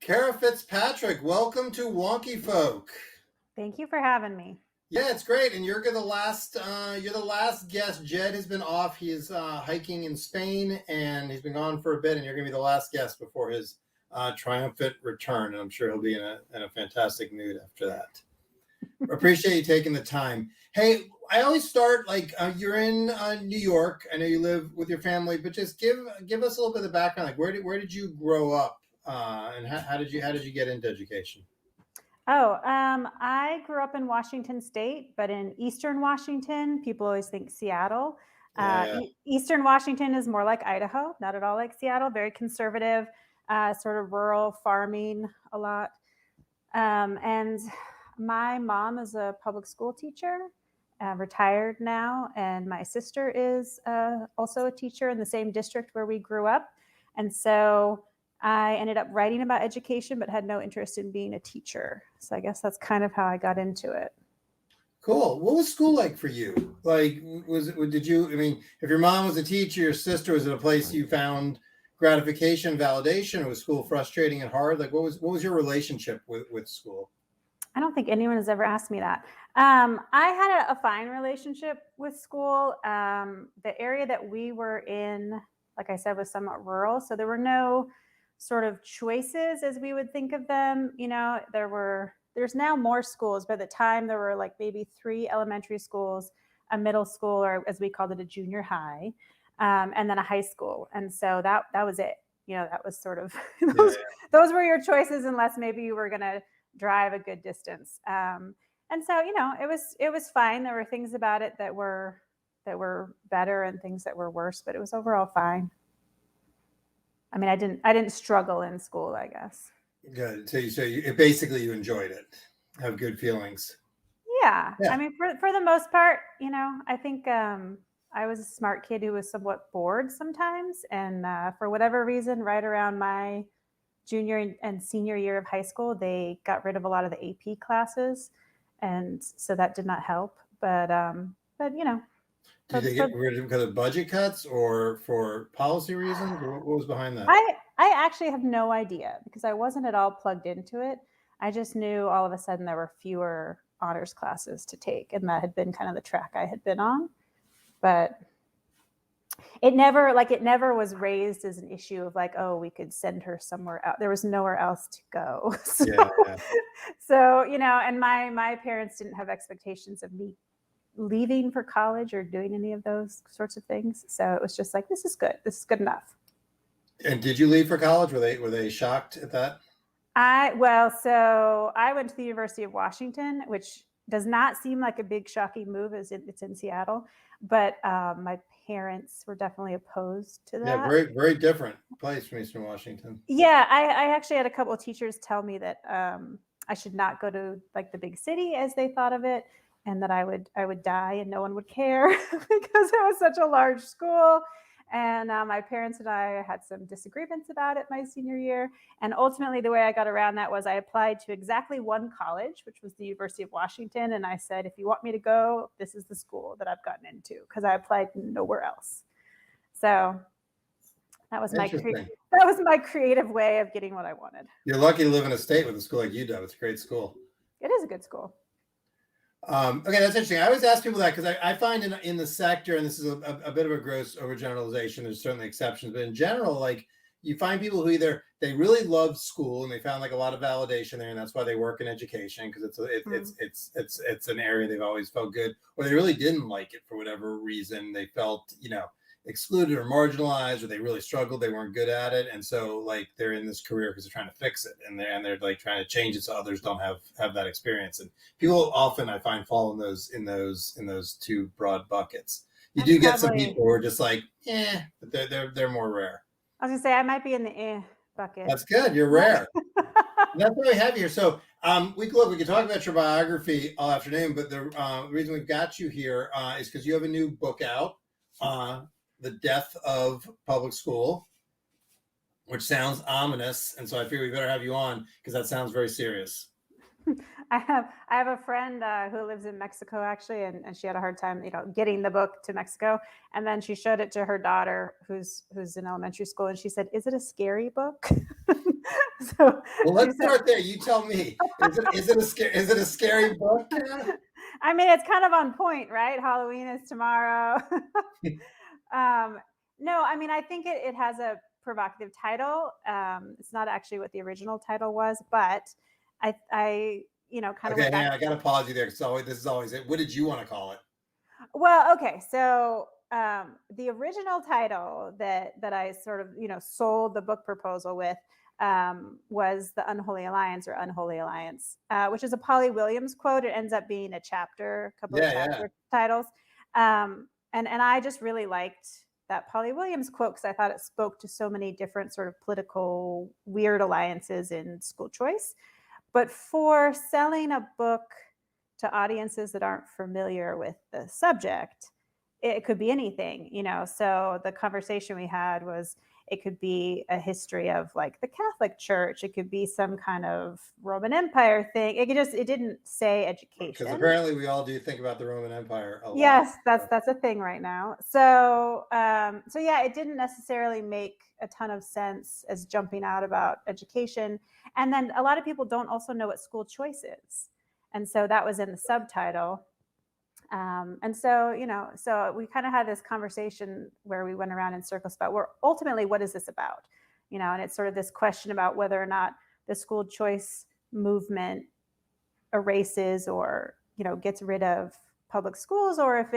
Cara Fitzpatrick, welcome to WonkyFolk. Thank you for having me. Yeah, it's great, and you're the last guest. Jed has been off; he's hiking in Spain, and he's been gone for a bit. And you're going to be the last guest before his triumphant return. And I'm sure he'll be in a fantastic mood after that. Appreciate you taking the time. Hey, I always start you're in New York. I know you live with your family, but just give us a little bit of the background. Like, where did you grow up, and how did you get into education? I grew up in Washington State, but in Eastern Washington, people always think Seattle. Yeah. Eastern Washington is more like Idaho, not at all like Seattle, very conservative, sort of rural farming a lot. And my mom is a public school teacher, retired now, and my sister is also a teacher in the same district where we grew up. And so I ended up writing about education, but had no interest in being a teacher. So I guess that's kind of how I got into it. Cool. What was school like for you? Like, if your mom was a teacher, your sister, was it a place you found gratification, validation, or was school frustrating and hard? Like, what was your relationship with school? I don't think anyone has ever asked me that. I had a fine relationship with school. The area that we were in, like I said, was somewhat rural. So there were no sort of choices as we would think of them. You know, there's now more schools, but at the time there were like maybe 3 elementary schools, a middle school, or as we called it, a junior high, and then a high school. And so that was it. You know, that was sort of those were your choices, unless maybe you were going to drive a good distance. And so, you know, it was fine. There were things about it that were better and things that were worse, but it was overall fine. I mean, I didn't struggle in school, I guess. Good. So basically you enjoyed it, have good feelings. Yeah. I mean, for the most part, you know, I think I was a smart kid who was somewhat bored sometimes. And for whatever reason, right around my junior and senior year of high school, they got rid of a lot of the AP classes. And so that did not help. But you know. Did they get rid of it because of budget cuts or for policy reasons? Or what was behind that? I actually have no idea, because I wasn't at all plugged into it. I just knew all of a sudden there were fewer honors classes to take, and that had been kind of the track I had been on. But it never was raised as an issue of like, oh, we could send her somewhere else. There was nowhere else to go. So, you know, and my parents didn't have expectations of me leaving for college or doing any of those sorts of things. So it was just like, this is good. This is good enough. And did you leave for college? Were they shocked at that? So I went to the University of Washington, which does not seem like a big shocking move, as it's in Seattle, but my parents were definitely opposed to that. Yeah, very, very different place from Eastern Washington. Yeah, I actually had a couple of teachers tell me that I should not go to like the big city as they thought of it, and that I would die and no one would care because it was such a large school. And my parents and I had some disagreements about it my senior year. And ultimately, the way I got around that was I applied to exactly one college, which was the University of Washington. And I said, if you want me to go, this is the school that I've gotten into, because I applied nowhere else. So that was my creative way of getting what I wanted. You're lucky to live in a state with a school like UW. It's a great school. It is a good school. Okay, that's interesting. I always ask people that because I find in the sector, and this is a bit of a gross overgeneralization, there's certainly exceptions, but in general, like, you find people who either they really love school and they found like a lot of validation there, and that's why they work in education, because it's an area they've always felt good, or they really didn't like it for whatever reason. They felt, you know, excluded or marginalized, or they really struggled, they weren't good at it, and so like they're in this career because they're trying to fix it, and they're like trying to change it so others don't have that experience. And people often, I find, fall in those 2 broad buckets. You do get some people who are just like, but they're more rare. I was gonna say I might be in the bucket. That's good. You're rare. That's what we have here. So we could talk about your biography all afternoon, but the reason we've got you here is because you have a new book out, The Death of Public School, which sounds ominous. And so I figure we better have you on because that sounds very serious. I have a friend who lives in Mexico, actually, and she had a hard time, getting the book to Mexico. And then she showed it to her daughter, who's in elementary school, and she said, "Is it a scary book?" So Well, let's start there. You tell me. Is it a scary book? I mean, it's kind of on point, right? Halloween is tomorrow. No, I mean, I think it has a provocative title. It's not actually what the original title was, but I kind of Okay, went hang back. on. I got to pause you there. So this is always it. What did you want to call it? Well, okay, so the original title that I sort of sold the book proposal with was The Unholy Alliance or Unholy Alliance, which is a Polly Williams quote. It ends up being a couple of Yeah. chapter titles, and I just really liked that Polly Williams quote because I thought it spoke to so many different sort of political weird alliances in school choice. But for selling a book to audiences that aren't familiar with the subject, it could be anything, So the conversation we had was it could be a history of like the Catholic Church, it could be some kind of Roman Empire thing. It didn't say Because education. apparently we all do think about the Roman Empire a lot. Yes, that's a thing right now. So so yeah, it didn't necessarily make a ton of sense as jumping out about education. And then a lot of people don't also know what school choice is. And so that was in the subtitle. And so, so we kind of had this conversation where we went around in circles about ultimately, what is this about? And it's sort of this question about whether or not the school choice movement erases or, gets rid of public schools, or if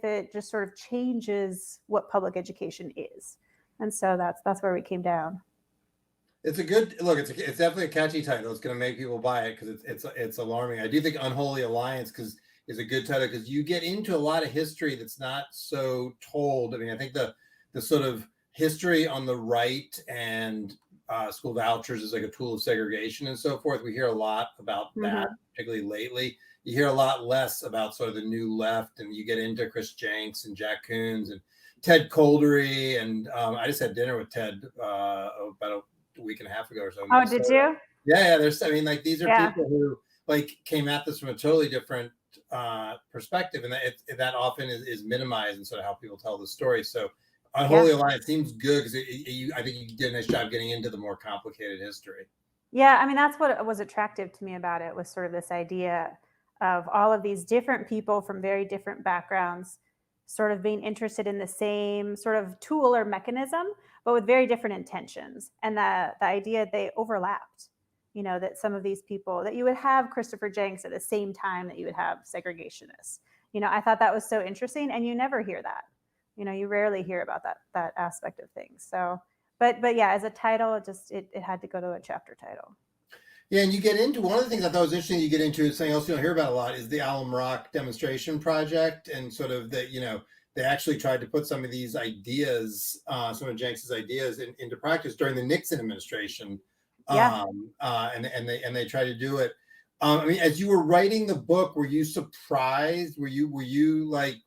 it just sort of changes what public education is. And so that's where we came down. It's a good look. It's definitely a catchy title. It's going to make people buy it because it's alarming. I do think Unholy Alliance is a good title because you get into a lot of history that's not so told. I mean, I think the sort of history on the right and school vouchers is like a tool of segregation and so forth. We hear a lot about that, particularly lately. You hear a lot less about sort of the new left, and you get into Chris Jenks and Jack Coons and Ted Coldery. And I just had dinner with Ted about a week and a half ago or so. Oh, did you? Yeah. There's, I mean, like these are people who like came at this from a totally different perspective, and that often is minimized in sort of how people tell the story. So Unholy Alliance seems good because I think you did a nice job getting into the more complicated history. Yeah, I mean, that's what was attractive to me about it, was sort of this idea of all of these different people from very different backgrounds sort of being interested in the same sort of tool or mechanism, but with very different intentions. And the idea they overlapped, that some of these people, that you would have Christopher Jenks at the same time that you would have segregationists. I thought that was so interesting, and you never hear that. You rarely hear about that aspect of things. So, but yeah, as a title, it had to go to a chapter title. Yeah, and you get into one of the things I thought was interesting. You get into is something else you don't hear about a lot is the Alum Rock demonstration project, and sort of that they actually tried to put some of these ideas, some of Jenks's ideas, into practice during the Nixon administration. Yeah. And they tried to do it. I mean, as you were writing the book, were you surprised? Were you like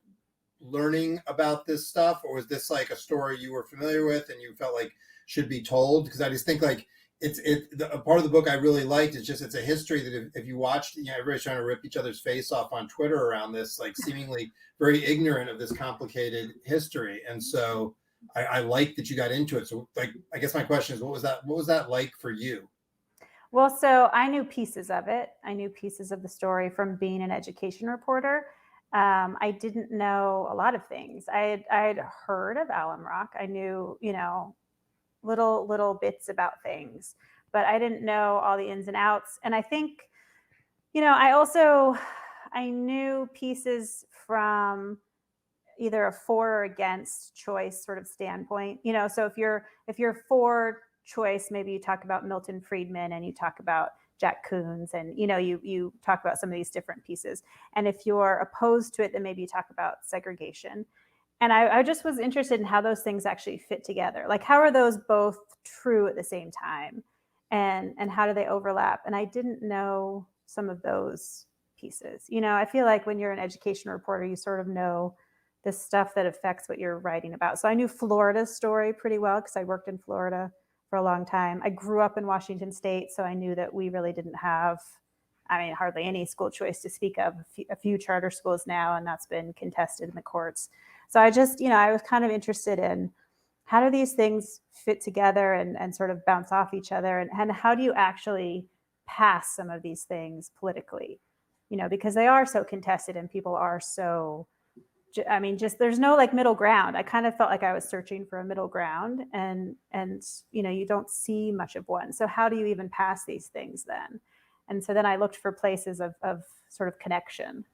learning about this stuff, or was this like a story you were familiar with and you felt like should be told? Because I just think like a part of the book I really liked is just it's a history that if you watched, everybody's trying to rip each other's face off on Twitter around this, like seemingly very ignorant of this complicated history. And so I like that you got into it. So like, I guess my question is, what was that like for you? Well, so I knew pieces of it. I knew pieces of the story from being an education reporter. I didn't know a lot of things. I had heard of Alum Rock. I knew, little bits about things, but I didn't know all the ins and outs. And I think, I knew pieces from either a for or against choice sort of standpoint. So if you're for choice, maybe you talk about Milton Friedman and you talk about Jack Coons, and you talk about some of these different pieces. And if you're opposed to it, then maybe you talk about segregation. And I just was interested in how those things actually fit together. Like, how are those both true at the same time, and how do they overlap? And I didn't know some of those pieces. I feel like when you're an education reporter, you sort of know the stuff that affects what you're writing about. So I knew Florida's story pretty well because I worked in Florida for a long time. I grew up in Washington State, so I knew that we really didn't have, hardly any school choice to speak of, a few charter schools now, and that's been contested in the courts. So I just, I was kind of interested in how do these things fit together and sort of bounce off each other? And how do you actually pass some of these things politically? Because they are so contested and people are so, I mean, just there's no like middle ground. I kind of felt like I was searching for a middle ground, and you don't see much of one. So how do you even pass these things then? And so then I looked for places of sort of connection.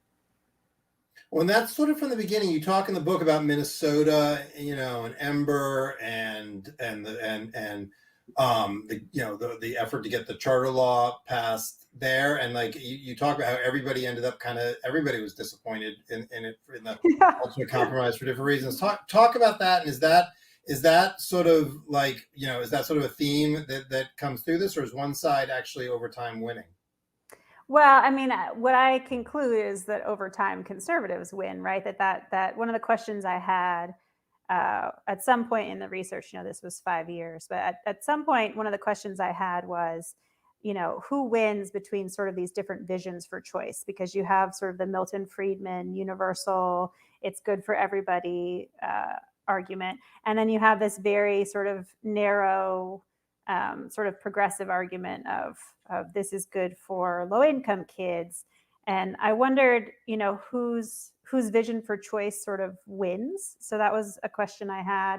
Well, and that's sort of from the beginning. You talk in the book about Minnesota, and Ember the effort to get the charter law passed there, and like you talk about how everybody ended up everybody was disappointed in it in the ultimate compromise for different reasons. Talk about that, and is that sort of like is that sort of a theme that comes through this, or is one side actually over time winning? Well, I mean, what I conclude is that over time conservatives win, right? That one of the questions I had at some point in the research, this was 5 years, but at some point, one of the questions I had was, who wins between sort of these different visions for choice? Because you have sort of the Milton Friedman universal, it's good for everybody argument. And then you have this very sort of narrow, sort of progressive argument of this is good for low income kids. And I wondered, whose vision for choice sort of wins. So that was a question I had.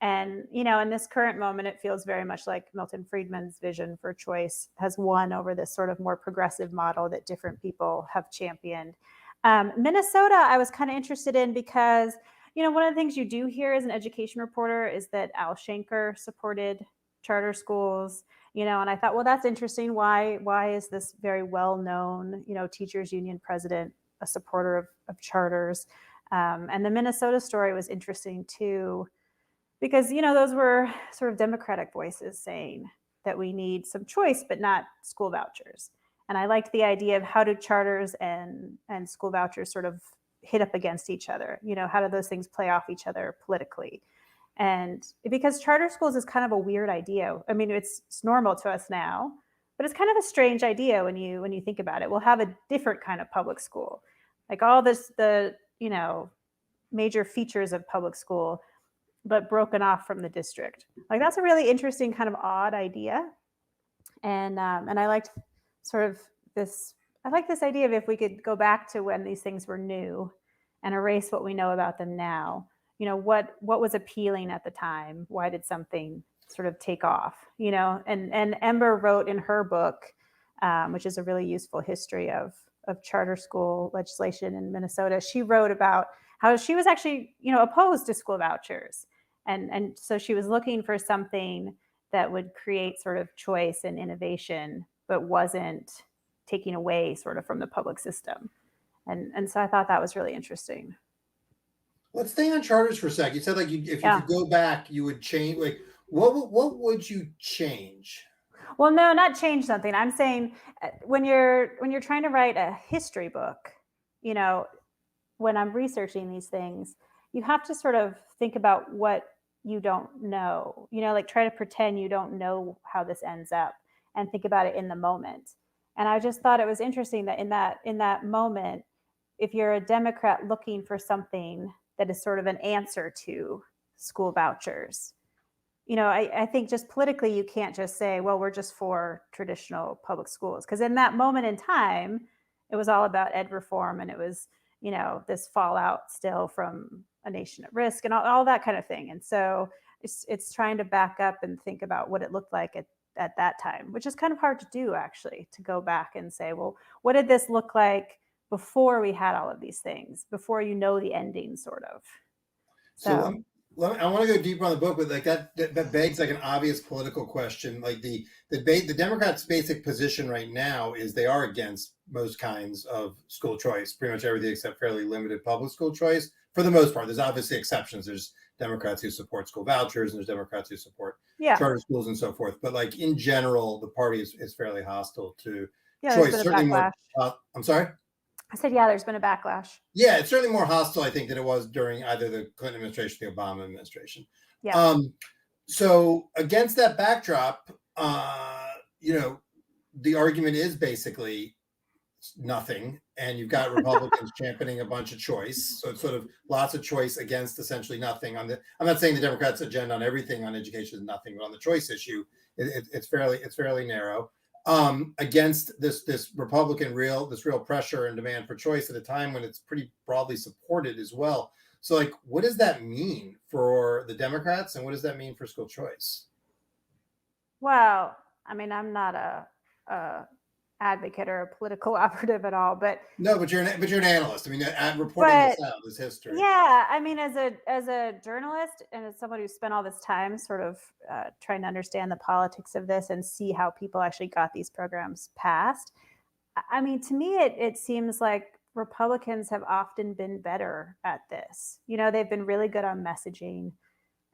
And, in this current moment, it feels very much like Milton Friedman's vision for choice has won over this sort of more progressive model that different people have championed. Minnesota, I was kind of interested in because, one of the things you do hear as an education reporter is that Al Shanker supported charter schools, and I thought, well, that's interesting. Why is this very well-known, teachers union president a supporter of charters? And the Minnesota story was interesting too, because, those were sort of Democratic voices saying that we need some choice, but not school vouchers. And I liked the idea of how do charters and school vouchers sort of hit up against each other? How do those things play off each other politically? And because charter schools is kind of a weird idea. I mean, it's normal to us now, but it's kind of a strange idea when you think about it. We'll have a different kind of public school, like all the major features of public school, but broken off from the district. Like that's a really interesting kind of odd idea. And I liked sort of this. I like this idea of if we could go back to when these things were new and erase what we know about them now. What was appealing at the time? Why did something sort of take off? And Ember wrote in her book, which is a really useful history of charter school legislation in Minnesota. She wrote about how she was actually, opposed to school vouchers. And so she was looking for something that would create sort of choice and innovation, but wasn't taking away sort of from the public system. And so I thought that was really interesting. Let's stay on charters for a sec. You said like if you could go back, you would change. Like what would you change? Well, no, not change something. I'm saying when you're trying to write a history book, when I'm researching these things, you have to sort of think about what you don't know. Like try to pretend you don't know how this ends up and think about it in the moment. And I just thought it was interesting that in that moment, if you're a Democrat looking for something that is sort of an answer to school vouchers, I think just politically, you can't just say, well, we're just for traditional public schools. Because in that moment in time, it was all about ed reform. And it was, this fallout still from a nation at risk and all that kind of thing. And so it's trying to back up and think about what it looked like at that time, which is kind of hard to do, actually, to go back and say, well, what did this look like before we had all of these things, before the ending, sort of. So I want to go deeper on the book, but like that begs like an obvious political question. Like the Democrats' basic position right now is they are against most kinds of school choice, pretty much everything except fairly limited public school choice. For the most part, there's obviously exceptions. There's Democrats who support school vouchers, and there's Democrats who support charter schools and so forth. But like in general, the party is fairly hostile to choice. Certainly more. I'm sorry. I said, yeah, there's been a backlash. Yeah, it's certainly more hostile, I think, than it was during either the Clinton administration or the Obama administration. Yeah. So against that backdrop, the argument is basically nothing, and you've got Republicans championing a bunch of choice. So it's sort of lots of choice against essentially nothing. I'm not saying the Democrats' agenda on everything on education is nothing, but on the choice issue, it's fairly narrow. Against this Republican real pressure and demand for choice at a time when it's pretty broadly supported as well. So, like, what does that mean for the Democrats, and what does that mean for school choice? Well, I mean, I'm not a advocate or a political operative at all, but no, but you're an analyst. I mean, reporting this out, this history. Yeah, I mean, as a journalist and as someone who spent all this time sort of trying to understand the politics of this and see how people actually got these programs passed, I mean, to me, it seems like Republicans have often been better at this. They've been really good on messaging.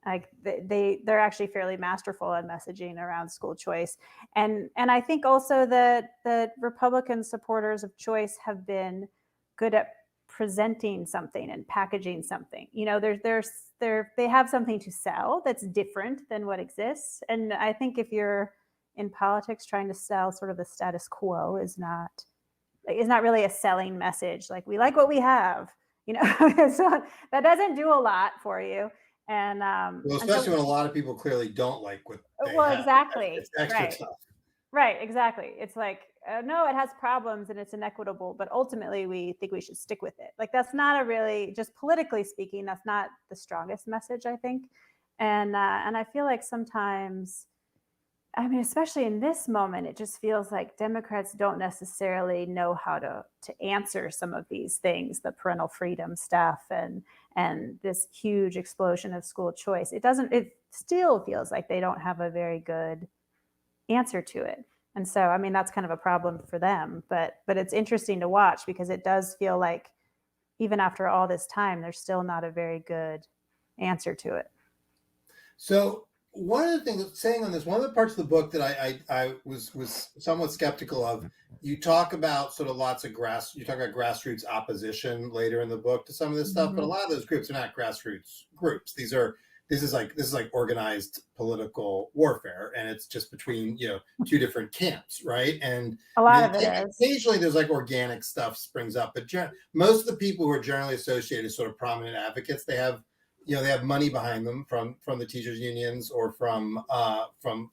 Like they're actually fairly masterful at messaging around school choice, and I think also that the Republican supporters of choice have been good at presenting something and packaging something. They have something to sell that's different than what exists, and I think if you're in politics, trying to sell sort of the status quo is not really a selling message. Like, we like what we have, so that doesn't do a lot for you. And well, especially when a lot of people clearly don't like what they have. Exactly. It's extra right. tough. Right, exactly. It's like, no, it has problems and it's inequitable, but ultimately we think we should stick with it. Like, that's not a really, just politically speaking, that's not the strongest message, I think. And I feel like sometimes, I mean, especially in this moment, it just feels like Democrats don't necessarily know how to answer some of these things, the parental freedom stuff and this huge explosion of school choice. It still feels like they don't have a very good answer to it. And so, I mean, that's kind of a problem for them, but it's interesting to watch because it does feel like even after all this time, there's still not a very good answer to it. So one of the things saying on this, one of the parts of the book that I was somewhat skeptical of, you talk about sort of lots of grassroots opposition later in the book to some of this stuff, but a lot of those groups are not grassroots groups. This is like organized political warfare, and it's just between two different camps, right? And a lot of it is. Occasionally there's like organic stuff springs up, but most of the people who are generally associated as sort of prominent advocates, they have money behind them from the teachers unions or from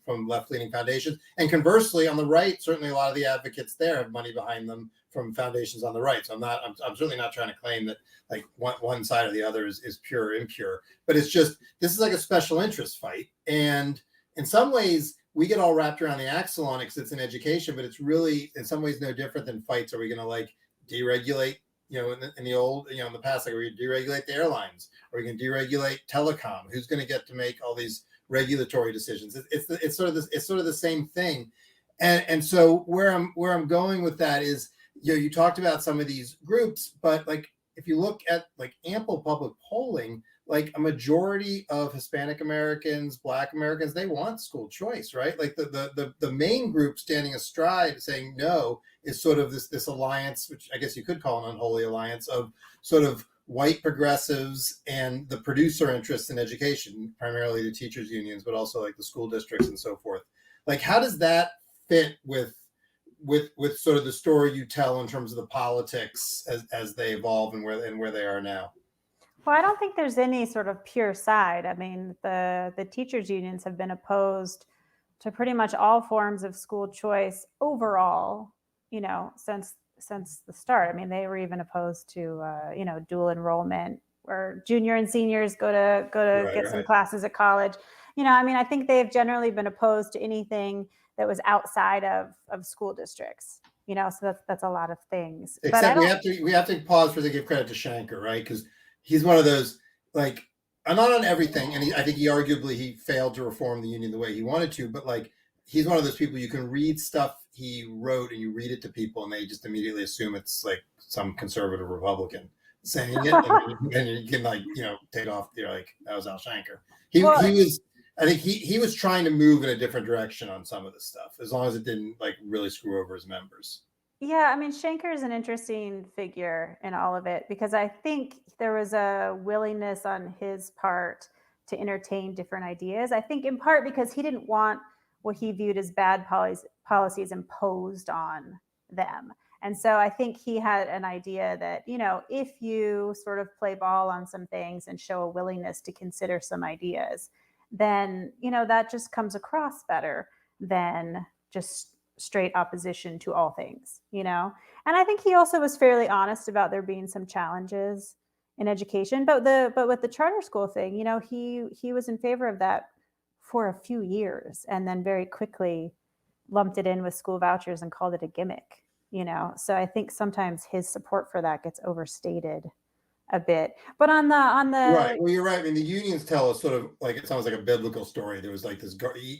left-leaning foundations. And conversely, on the right, certainly a lot of the advocates there have money behind them from foundations on the right. So I'm certainly not trying to claim that like one side or the other is pure or impure, but it's just, this is like a special interest fight. And in some ways we get all wrapped around the axle on it because it's an education, but it's really in some ways no different than fights. Are we going to like deregulate, in the past, like, are we deregulate the airlines? Are we going to deregulate telecom? Who's going to get to make all these regulatory decisions? It's sort of the same thing. And so where I'm going with that is, you talked about some of these groups, but like, if you look at like ample public polling, like a majority of Hispanic Americans, Black Americans, they want school choice, right? Like the main group standing astride saying no is sort of this alliance, which I guess you could call an unholy alliance of sort of white progressives and the producer interests in education, primarily the teachers unions, but also like the school districts and so forth. Like, how does that fit with sort of the story you tell in terms of the politics as they evolve and where they are now? Well, I don't think there's any sort of pure side. I mean, the teachers unions have been opposed to pretty much all forms of school choice overall, since the start. I mean, they were even opposed to dual enrollment, where junior and seniors go to get some classes at college. I mean, I think they've generally been opposed to anything that was outside of school districts. So that's a lot of things. Except we have to pause to give credit to Shanker, right? Because he's one of those, like, I'm not on everything, and I think he failed to reform the union the way he wanted to, but like, he's one of those people you can read stuff he wrote and you read it to people and they just immediately assume it's like some conservative Republican saying it, and you can like take off. You're like, that was Al Shanker. I think he was trying to move in a different direction on some of this stuff, as long as it didn't like really screw over his members. Yeah, I mean, Shanker is an interesting figure in all of it because I think there was a willingness on his part to entertain different ideas. I think in part because he didn't want what he viewed as bad policies imposed on them. And so I think he had an idea that, if you sort of play ball on some things and show a willingness to consider some ideas, then, that just comes across better than just straight opposition to all things, And I think he also was fairly honest about there being some challenges in education. But with the charter school thing, he was in favor of that for a few years and then very quickly lumped it in with school vouchers and called it a gimmick. So I think sometimes his support for that gets overstated a bit. But on the right, well, you're right. I mean, the unions tell us sort of like, it sounds like a biblical story. There was like this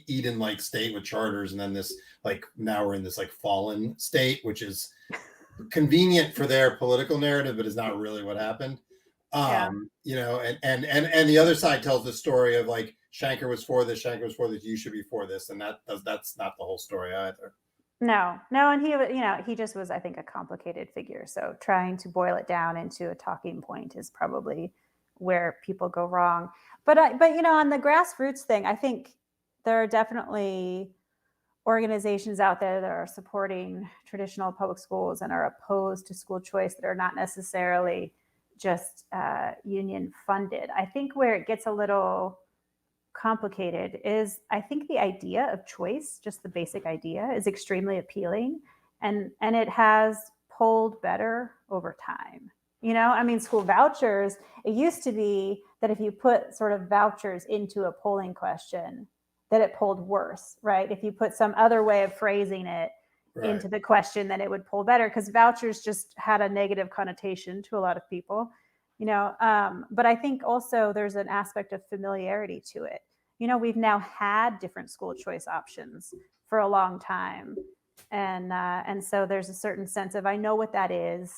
Eden-like state with charters, and then this, like, now we're in this like fallen state, which is convenient for their political narrative, but is not really what happened. Yeah. And the other side tells the story of like Shanker was for this, you should be for this, and that's not the whole story either. No, and he just was, I think, a complicated figure. So trying to boil it down into a talking point is probably where people go wrong. But on the grassroots thing, I think there are definitely organizations out there that are supporting traditional public schools and are opposed to school choice that are not necessarily just union funded. I think where it gets a little complicated is, I think the idea of choice, just the basic idea, is extremely appealing, and it has polled better over time. School vouchers, it used to be that if you put sort of vouchers into a polling question, that it polled worse, right? If you put some other way of phrasing it into the question, then it would poll better, because vouchers just had a negative connotation to a lot of people. But I think also there's an aspect of familiarity to it. We've now had different school choice options for a long time. And so there's a certain sense of, I know what that is,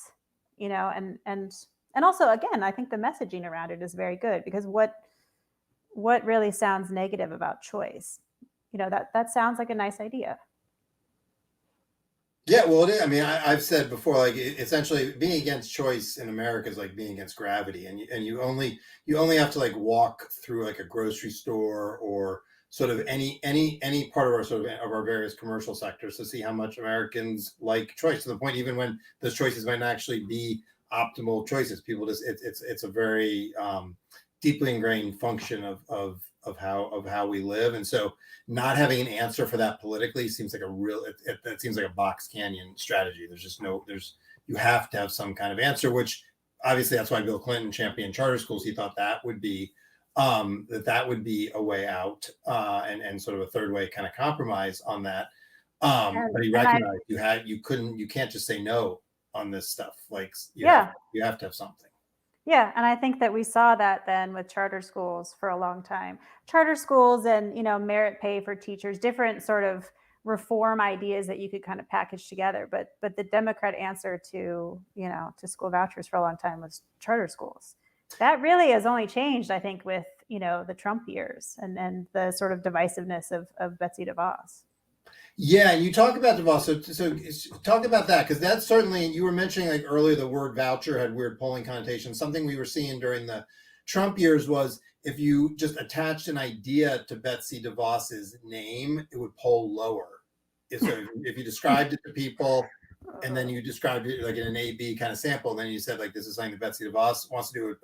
and also, again, I think the messaging around it is very good, because what really sounds negative about choice? That sounds like a nice idea. Yeah, well, it is. I mean, I've said before, like, essentially being against choice in America is like being against gravity, and you only have to like walk through like a grocery store or sort of any part of our various commercial sectors to see how much Americans like choice, to the point even when those choices might not actually be optimal choices. People just, it's a very deeply ingrained function of how we live, and so not having an answer for that politically seems like it seems like a box canyon strategy. You have to have some kind of answer, which obviously that's why Bill Clinton championed charter schools. He thought that would be a way out, and sort of a third way kind of compromise on that. But he recognized you can't just say no on this stuff. Like, you have to have something. Yeah, and I think that we saw that then with charter schools for a long time. Charter schools and, merit pay for teachers, different sort of reform ideas that you could kind of package together. But the Democrat answer to school vouchers for a long time was charter schools. That really has only changed, I think, with, the Trump years and the sort of divisiveness of Betsy DeVos. Yeah, and you talk about DeVos. So talk about that, because that's certainly, you were mentioning like earlier, the word voucher had weird polling connotations. Something we were seeing during the Trump years was, if you just attached an idea to Betsy DeVos's name, it would poll lower. If you described it to people, and then you described it like in an A/B kind of sample, and then you said like, this is something that Betsy DeVos wants to do,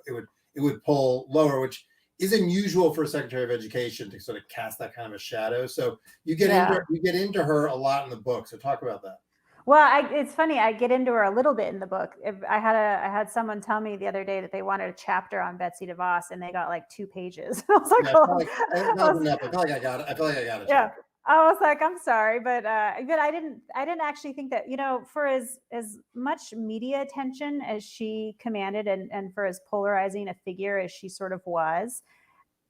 it would poll lower, which is unusual for a Secretary of Education to sort of cast that kind of a shadow. So you get into her a lot in the book. So talk about that. Well, it's funny. I get into her a little bit in the book. I had someone tell me the other day that they wanted a chapter on Betsy DeVos, and they got like 2 pages. I was like, I feel like I got it. Yeah. I was like, I'm sorry, but I didn't actually think that, for as much media attention as she commanded, and for as polarizing a figure as she sort of was,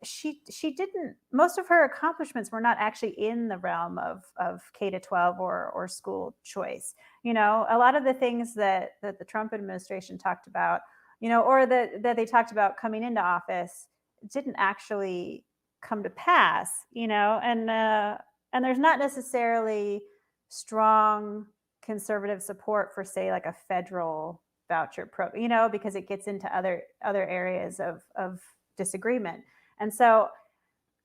she didn't, most of her accomplishments were not actually in the realm of K-12 or school choice. A lot of the things that the Trump administration talked about, or that they talked about coming into office, didn't actually come to pass, and there's not necessarily strong conservative support for, say, like a federal voucher because it gets into other areas of disagreement. And so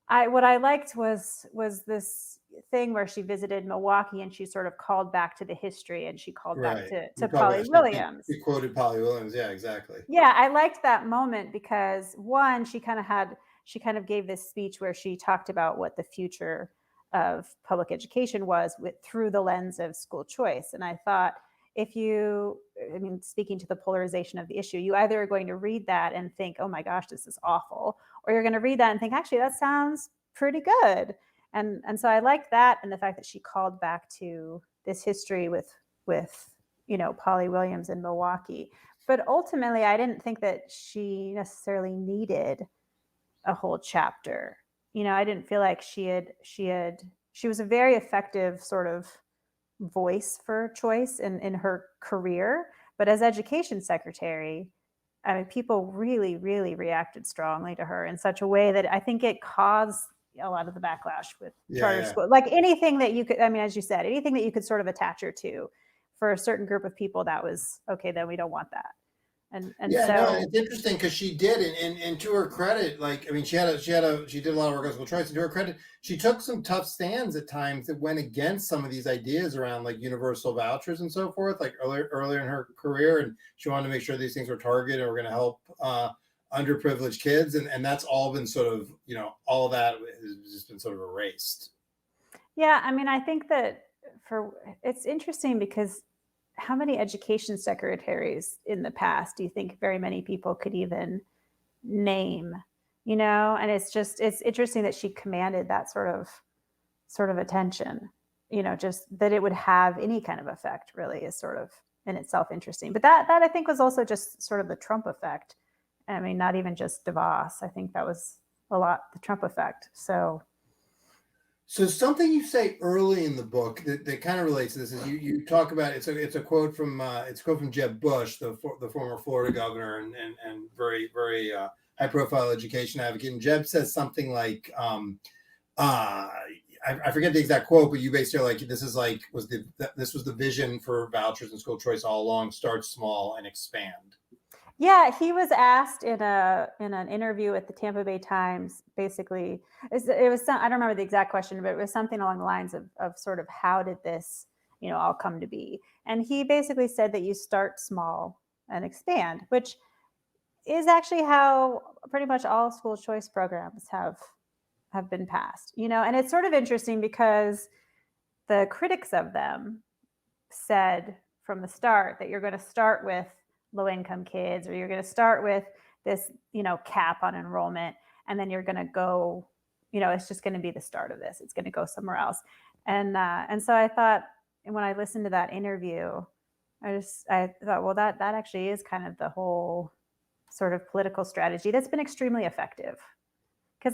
what I liked was this thing where she visited Milwaukee and she sort of called back to the history, and she called back Right. to You probably Polly Williams. she quoted Polly Williams. Yeah, exactly. Yeah, I liked that moment because one, she kind of gave this speech where she talked about what the future of public education was through the lens of school choice. And I thought, I mean, speaking to the polarization of the issue, you either are going to read that and think, oh my gosh, this is awful, or you're going to read that and think, actually, that sounds pretty good. And so I liked that, and the fact that she called back to this history with Polly Williams in Milwaukee. But ultimately, I didn't think that she necessarily needed a whole chapter. I didn't feel like she was a very effective sort of voice for choice in her career. But as education secretary, I mean, people really, really reacted strongly to her in such a way that I think it caused a lot of the backlash with charter school. Like anything that you could, I mean, as you said, anything that you could sort of attach her to for a certain group of people, that was okay, then we don't want that. And yeah, so no, it's interesting because she did, and to her credit, like, I mean, she did a lot of work on school choice, and to her credit, she took some tough stands at times that went against some of these ideas around like universal vouchers and so forth, like earlier in her career, and she wanted to make sure these things were targeted and were going to help underprivileged kids, and that's all been sort of, all of that has just been sort of erased. Yeah, I mean, I think that it's interesting because how many education secretaries in the past do you think very many people could even name? And it's interesting that she commanded that sort of attention. Just that it would have any kind of effect really is sort of in itself interesting. But that I think was also just sort of the Trump effect. I mean, not even just DeVos. I think that was a lot the Trump effect. So something you say early in the book that kind of relates to this is you talk about it's a quote from Jeb Bush, the former Florida governor and very very high profile education advocate. And Jeb says something like, I forget the exact quote, but you basically are like, this was the vision for vouchers and school choice all along: start small and expand. Yeah, he was asked in an interview at the Tampa Bay Times. Basically, it was I don't remember the exact question, but it was something along the lines of sort of how did this all come to be? And he basically said that you start small and expand, which is actually how pretty much all school choice programs have been passed. And it's sort of interesting because the critics of them said from the start that you're going to start with low-income kids, or you're going to start with this, cap on enrollment, and then you're going to go, it's just going to be the start of this. It's going to go somewhere else. And so I thought, and when I listened to that interview, I thought, well, that actually is kind of the whole sort of political strategy that's been extremely effective. Because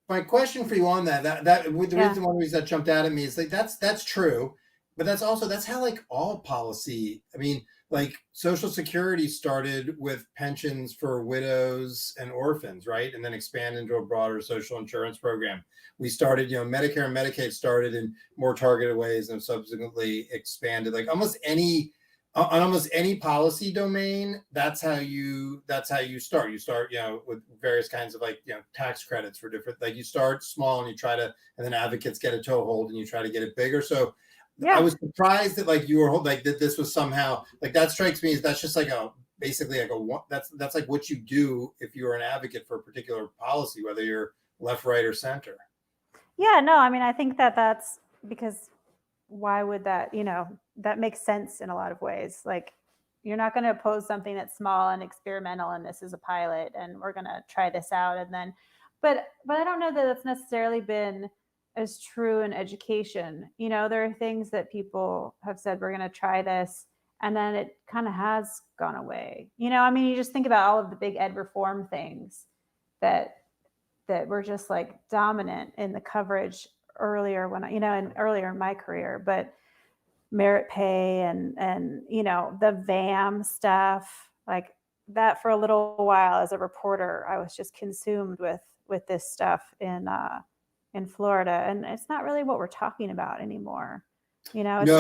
my question for you on that reason one reason that jumped out at me is like that's true, but that's how like all policy. I mean, like Social Security started with pensions for widows and orphans, right? And then expanded into a broader social insurance program. We started, Medicare and Medicaid started in more targeted ways and subsequently expanded. Like almost any policy domain, that's how you start. You start, with various kinds of tax credits for different, like you start small and you try to, and then advocates get a toehold and you try to get it bigger. So yeah. I was surprised that like you were like that this was somehow like that strikes me as that's just like that's like what you do if you're an advocate for a particular policy, whether you're left, right, or center. Yeah, no, I mean, I think that's because why would that, that makes sense in a lot of ways. Like you're not going to oppose something that's small and experimental and this is a pilot and we're going to try this out. And then, but I don't know that that's necessarily been as true in education. There are things that people have said, we're going to try this, and then it kind of has gone away. I mean, you just think about all of the big ed reform things that were just like dominant in the coverage earlier when earlier in my career, but merit pay and the VAM stuff like that. For a little while as a reporter, I was just consumed with this stuff in Florida, and it's not really what we're talking about anymore. It's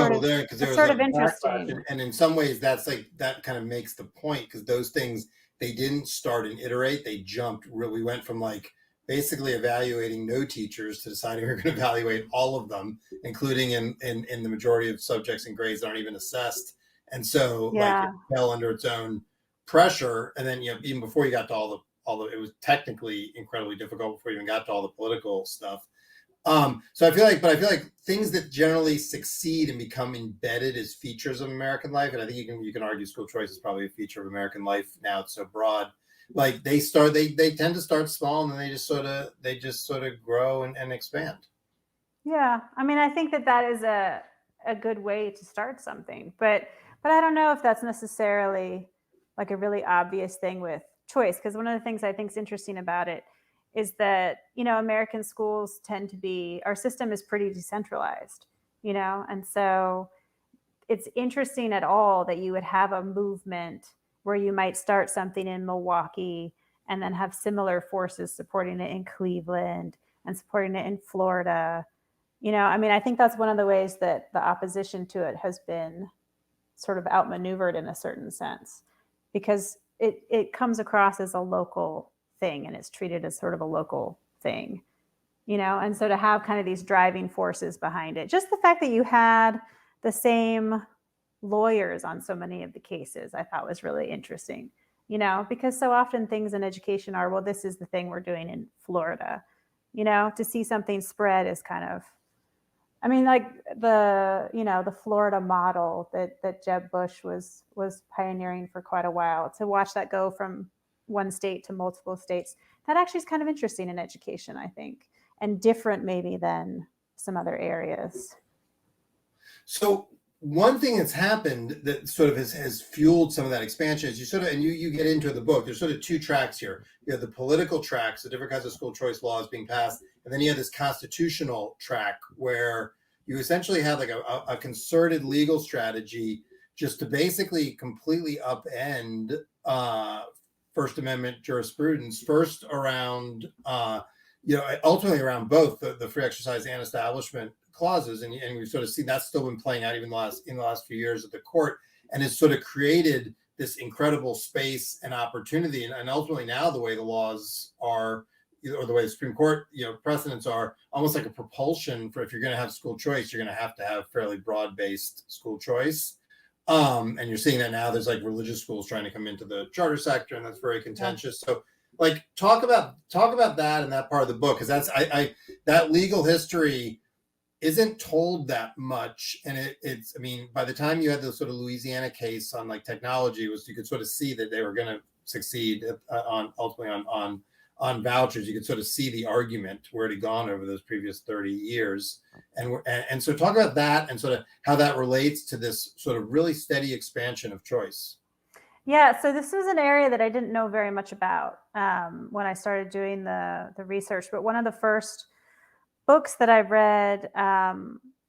sort of interesting. And in some ways that's like, that kind of makes the point, because those things, they didn't start and iterate, they jumped. We went from like basically evaluating no teachers to deciding we're going to evaluate all of them, including in the majority of subjects and grades that aren't even assessed. And so like it fell under its own pressure. And then, even before you got to all the, it was technically incredibly difficult before you even got to all the political stuff. So I feel like things that generally succeed and become embedded as features of American life, and I think you can argue school choice is probably a feature of American life now. It's so broad. Like they tend to start small, and then they just sort of grow and expand. Yeah, I mean, I think that is a good way to start something, but I don't know if that's necessarily like a really obvious thing with choice, because one of the things I think is interesting about it is that, American schools tend to be, our system is pretty decentralized, and so it's interesting at all that you would have a movement where you might start something in Milwaukee and then have similar forces supporting it in Cleveland and supporting it in Florida. I mean, I think that's one of the ways that the opposition to it has been sort of outmaneuvered in a certain sense, because it comes across as a local thing and it's treated as sort of a local thing, and so to have kind of these driving forces behind it, just the fact that you had the same lawyers on so many of the cases, I thought was really interesting, because so often things in education are, well, this is the thing we're doing in Florida, to see something spread is kind of, I mean, like the Florida model that Jeb Bush was pioneering for quite a while, to watch that go from one state to multiple states, that actually is kind of interesting in education, I think, and different maybe than some other areas. So one thing that's happened that sort of has fueled some of that expansion is you get into the book, there's sort of two tracks here. You have the political tracks, the different kinds of school choice laws being passed, and then you have this constitutional track where you essentially have like a concerted legal strategy just to basically completely upend First Amendment jurisprudence, first around ultimately around both the free exercise and establishment clauses, and we've sort of seen that's still been playing out even in the last few years at the court, and it's sort of created this incredible space and opportunity, and ultimately now the way the laws are, or the way the Supreme Court precedents are, almost like a propulsion for, if you're going to have school choice, you're going to have fairly broad-based school choice. And you're seeing that now. There's like religious schools trying to come into the charter sector, and that's very contentious. Yeah. So like talk about that in that part of the book, because that's that legal history isn't told that much, and it's I mean, by the time you had the sort of Louisiana case on like technology, you could sort of see that they were going to succeed ultimately on vouchers. You could sort of see the argument where it had gone over those previous 30 years, and so talk about that and sort of how that relates to this sort of really steady expansion of choice. Yeah, so this was an area that I didn't know very much about when I started doing the research, but one of the first books that I read,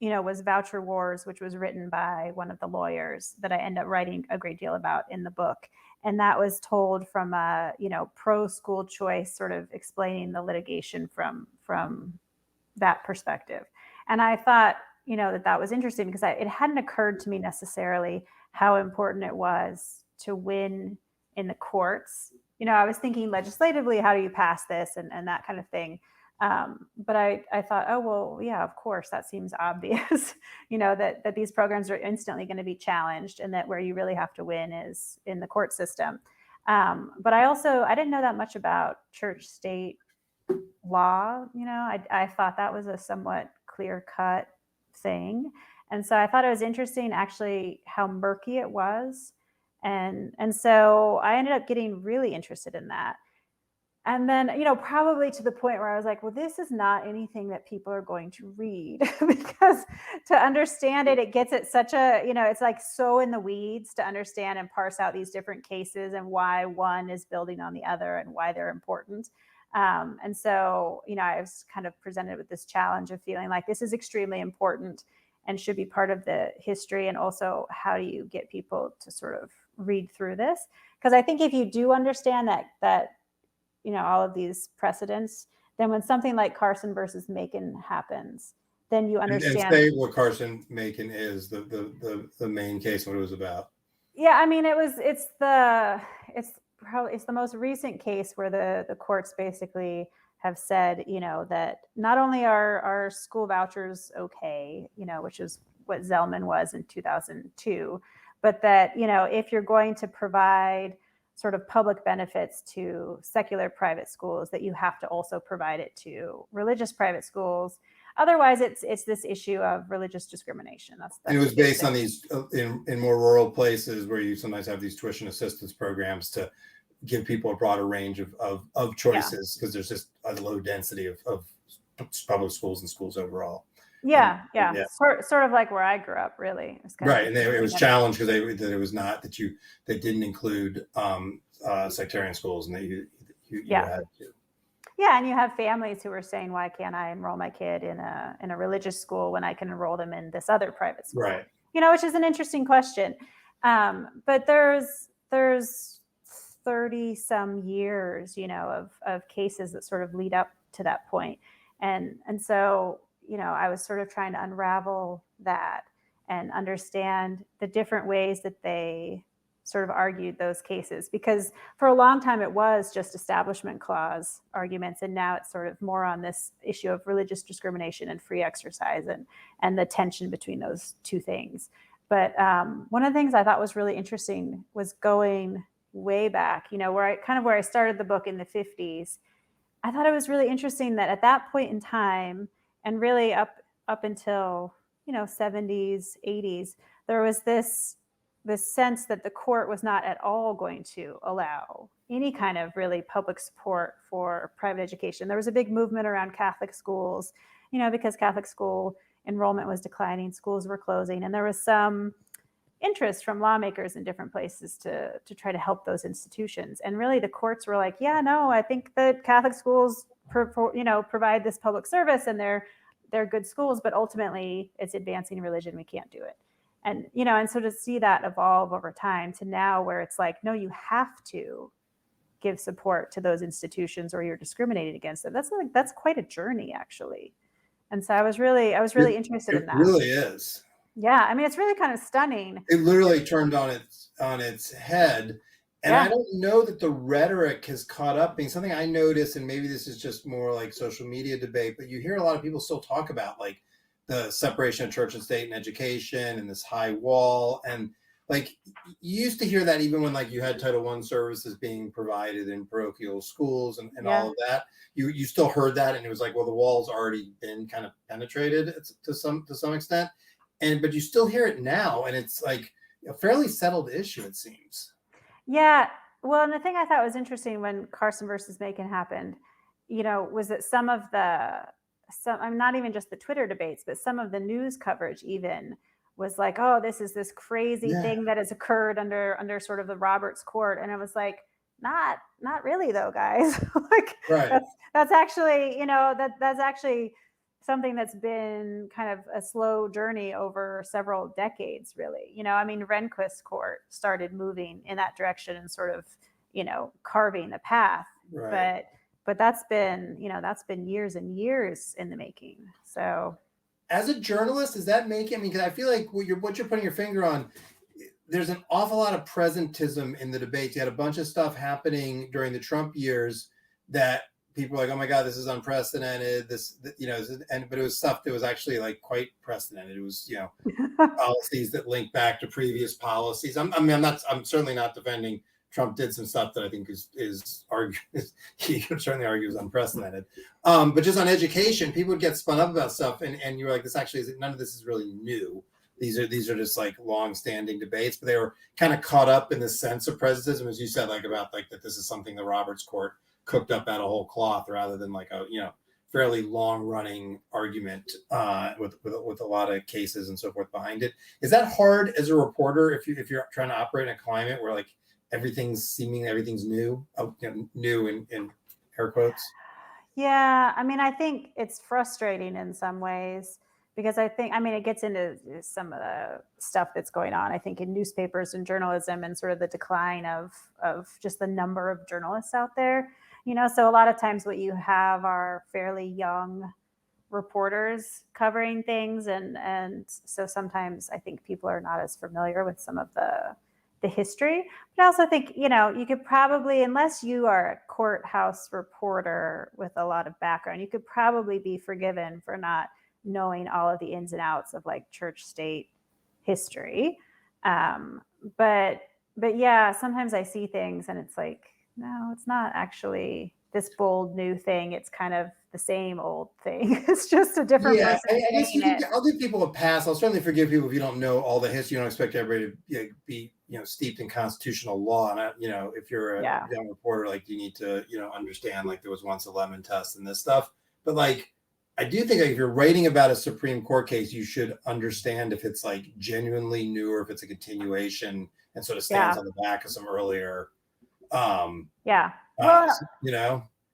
was Voucher Wars, which was written by one of the lawyers that I end up writing a great deal about in the book. And that was told from a, pro school choice, sort of explaining the litigation from that perspective. And I thought, that was interesting because it hadn't occurred to me necessarily how important it was to win in the courts. I was thinking legislatively, how do you pass this and that kind of thing. But I thought, oh, well, yeah, of course, that seems obvious, that these programs are instantly going to be challenged, and that where you really have to win is in the court system. But I didn't know that much about church state law. I thought that was a somewhat clear cut thing. And so I thought it was interesting actually how murky it was. And so I ended up getting really interested in that. And then, probably to the point where I was like, well, this is not anything that people are going to read because to understand it, it gets at such a, it's like so in the weeds to understand and parse out these different cases and why one is building on the other and why they're important. And so, I was kind of presented with this challenge of feeling like this is extremely important and should be part of the history. And also, how do you get people to sort of read through this? Because I think if you do understand that all of these precedents, then when something like Carson versus Makin happens, then you understand. And say what Carson Makin is, the main case, what it was about. Yeah, I mean, it's the most recent case where the courts basically have said, that not only are school vouchers okay, which is what Zellman was in 2002, but that, if you're going to provide sort of public benefits to secular private schools, that you have to also provide it to religious private schools. Otherwise, it's this issue of religious discrimination. That's and it was based on these in more rural places where you sometimes have these tuition assistance programs to give people a broader range of choices, because there's just a low density of public schools and schools overall. Yeah. Sort of like where I grew up, really. Right, and it was challenged because it was not they didn't include sectarian schools, and you had to. Yeah, and you have families who are saying, "Why can't I enroll my kid in a religious school when I can enroll them in this other private school?" Right. Which is an interesting question. But there's 30 some years, of cases that sort of lead up to that point, and so I was sort of trying to unravel that and understand the different ways that they sort of argued those cases, because for a long time it was just Establishment Clause arguments, and now it's sort of more on this issue of religious discrimination and free exercise and the tension between those two things. But one of the things I thought was really interesting was going way back, where I started the book in the 50s. I thought it was really interesting that at that point in time, and really up until 70s, 80s, there was this sense that the court was not at all going to allow any kind of really public support for private education. There was a big movement around Catholic schools, because Catholic school enrollment was declining, schools were closing, and there was some interest from lawmakers in different places to try to help those institutions. And really the courts were like, yeah, no, I think that Catholic schools provide this public service, and they're good schools, but ultimately it's advancing religion. We can't do it. And so to see that evolve over time to now where it's like, no, you have to give support to those institutions or you're discriminated against them. That's quite a journey, actually. And so I was really interested in that. It really is. Yeah, I mean, it's really kind of stunning. It literally turned on its head. And I don't know that the rhetoric has caught up. Being something I notice, and maybe this is just more like social media debate, but you hear a lot of people still talk about like the separation of church and state and education and this high wall. And like you used to hear that even when like you had Title I services being provided in parochial schools and all of that. You still heard that, and it was like, well, the wall's already been kind of penetrated to some extent. But you still hear it now, and it's like a fairly settled issue, it seems. Yeah. Well, and the thing I thought was interesting when Carson versus Makin happened, was that I'm not even just the Twitter debates, but some of the news coverage even was like, oh, this is this crazy thing that has occurred under sort of the Roberts court. And I was like, not really though, guys. Like right. That's actually, that's actually something that's been kind of a slow journey over several decades, really. I mean, Rehnquist's court started moving in that direction and sort of, carving the path. Right. But that's been years and years in the making. So as a journalist, does that make it? I mean, because I feel like what you're putting your finger on, there's an awful lot of presentism in the debates. You had a bunch of stuff happening during the Trump years that people were like, oh my God, this is unprecedented. But it was stuff that was actually like quite precedented. It was, policies that link back to previous policies. I'm certainly not defending Trump did some stuff that I think he could certainly argue is unprecedented. But just on education, people would get spun up about stuff, and you're like, none of this is really new. These are just like long-standing debates, but they were kind of caught up in the sense of presentism, as you said, like about like that this is something the Roberts Court cooked up out of whole cloth, rather than like a fairly long-running argument with a lot of cases and so forth behind it. Is that hard as a reporter if you're trying to operate in a climate where like everything's new, new in air quotes? Yeah, I mean, I think it's frustrating in some ways because it gets into some of the stuff that's going on, I think, in newspapers and journalism and sort of the decline of just the number of journalists out there. So a lot of times what you have are fairly young reporters covering things. And so sometimes I think people are not as familiar with some of the the history. But I also think, you could probably, unless you are a courthouse reporter with a lot of background, you could probably be forgiven for not knowing all of the ins and outs of like church state history. But yeah, sometimes I see things and it's like, no, it's not actually this bold new thing. It's kind of the same old thing. It's just a different person I guess saying it. I'll give people a pass. I'll certainly forgive people if you don't know all the history. You don't expect everybody to be steeped in constitutional law. And if you're a young reporter, like you need to understand like there was once a lemon test and this stuff. But like I do think like if you're writing about a Supreme Court case, you should understand if it's like genuinely new or if it's a continuation and sort of stands on the back of some earlier.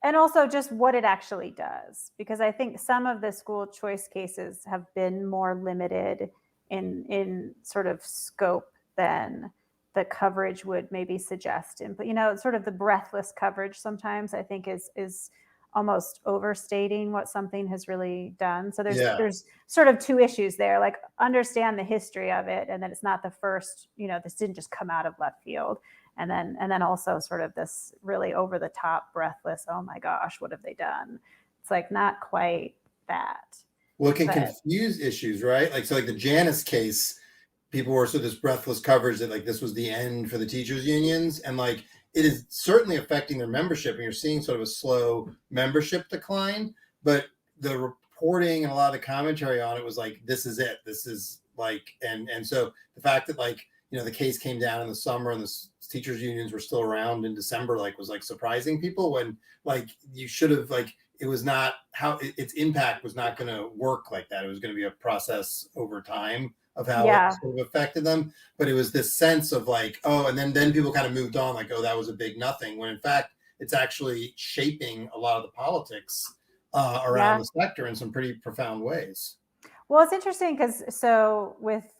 And also just what it actually does, because I think some of the school choice cases have been more limited in sort of scope than the coverage would maybe suggest. But sort of the breathless coverage sometimes I think is almost overstating what something has really done. So there's sort of two issues there, like understand the history of it, and then it's not the first, this didn't just come out of left field. And then also sort of this really over the top, breathless, oh my gosh, what have they done? It's like not quite that. Well, it can confuse issues, right? Like, so like the Janus case, people were sort of this breathless coverage that like this was the end for the teachers unions. And like, it is certainly affecting their membership. And you're seeing sort of a slow membership decline, but the reporting and a lot of the commentary on it was like, this is it. This is like, and so the fact that like, the case came down in the summer and the teachers unions were still around in December, like was like surprising people when like you should have like, it was not how its impact was not going to work like that. It was going to be a process over time of how it sort of affected them. But it was this sense of like, oh, and then people kind of moved on like, oh, that was a big nothing, when in fact, it's actually shaping a lot of the politics around the sector in some pretty profound ways. Well, it's interesting because so with